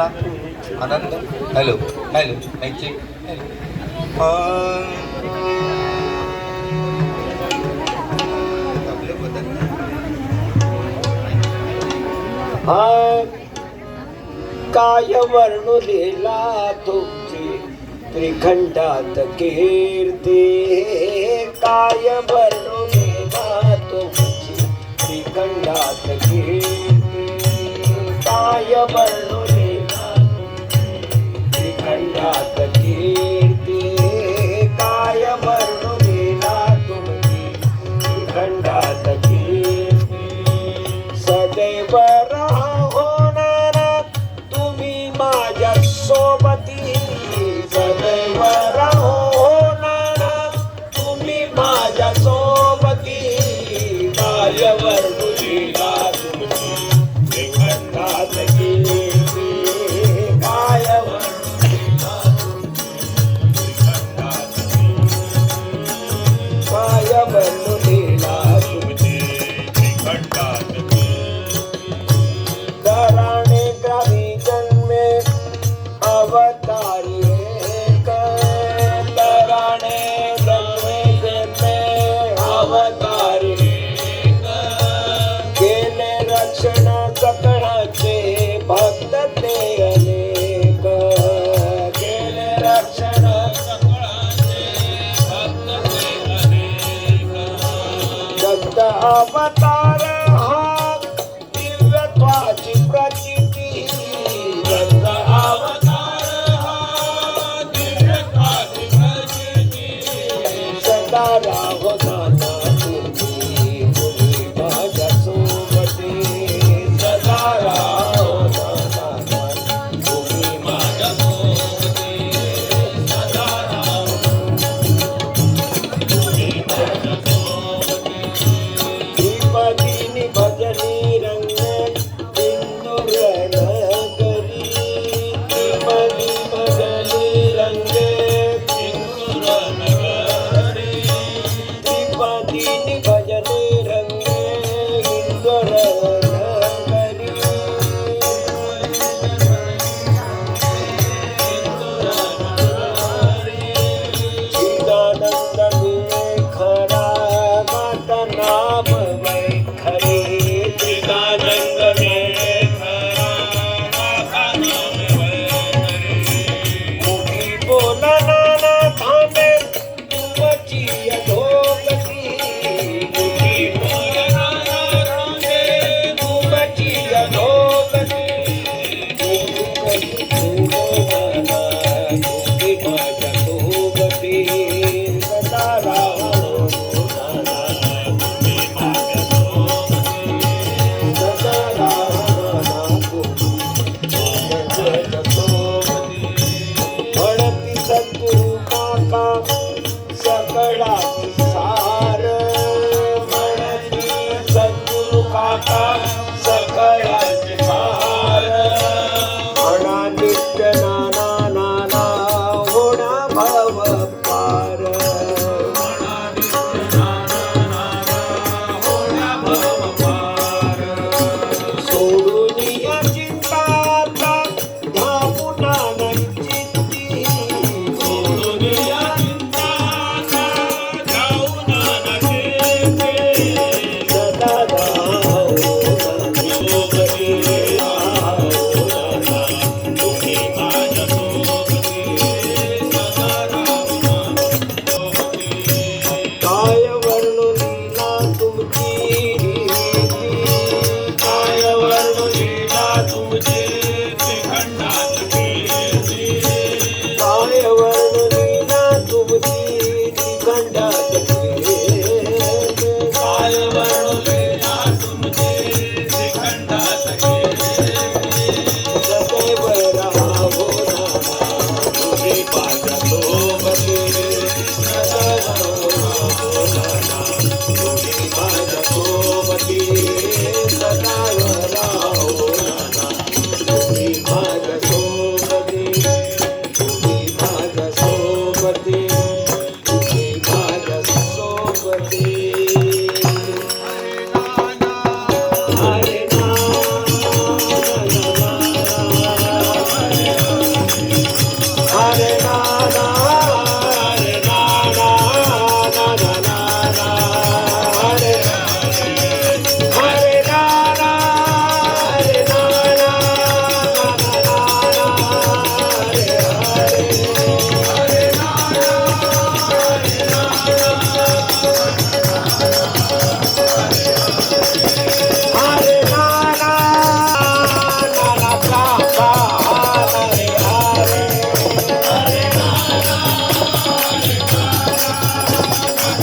भावना Anand. Hello hello mic check. काय वर्णू लिहिला तुमची त्रिखंडात कीर्ती. काय वर्णू लिहिला तुमची त्रिखंडात कीर्ती. काय वर्णू लिहिला त्रिखंडात कीर्ती. काय वर्णू लिहिला तुमची त्रिखंडात कीर्ती. सदैव राहोणार तुम्ही माझ्या सोबती. सदैव राहोणार तुम्ही माझ्या सोबती. काय वर्णू लिहिला तुमची त्रिखंडात कीर्ती. काय वर्णू लिहिला तुमची त्रिखंडात कीर्ती. काय वर्णू लिहिला तुमची त्रिखंडात कीर्ती. कराणे ग्रामी जन्मे अवतारी एक. कराणे ग्रामी जन्मे अवतारी एक. केले रक्षण सकळाचे भक्त ते अनेक. केले रक्षण सकळाचे भक्त ते अनेक. दत्त अवतार हा दिव्यत्वाची प्रचिती. दत्त अवतार हा दिव्यत्वाची प्रचिती. सदा राहो नाना तुम्ही तुम्ही माझ्या सोबती. सदा राहो नाना तुम्ही माझ्या सोबती. सदा राहो तुम्ही माझ्या सोबती. श्रीपतीनी भजनी रंग इंदुर नगरी. श्रीपती भजनी रंग इंदुर नगरी. श्रीपतीनी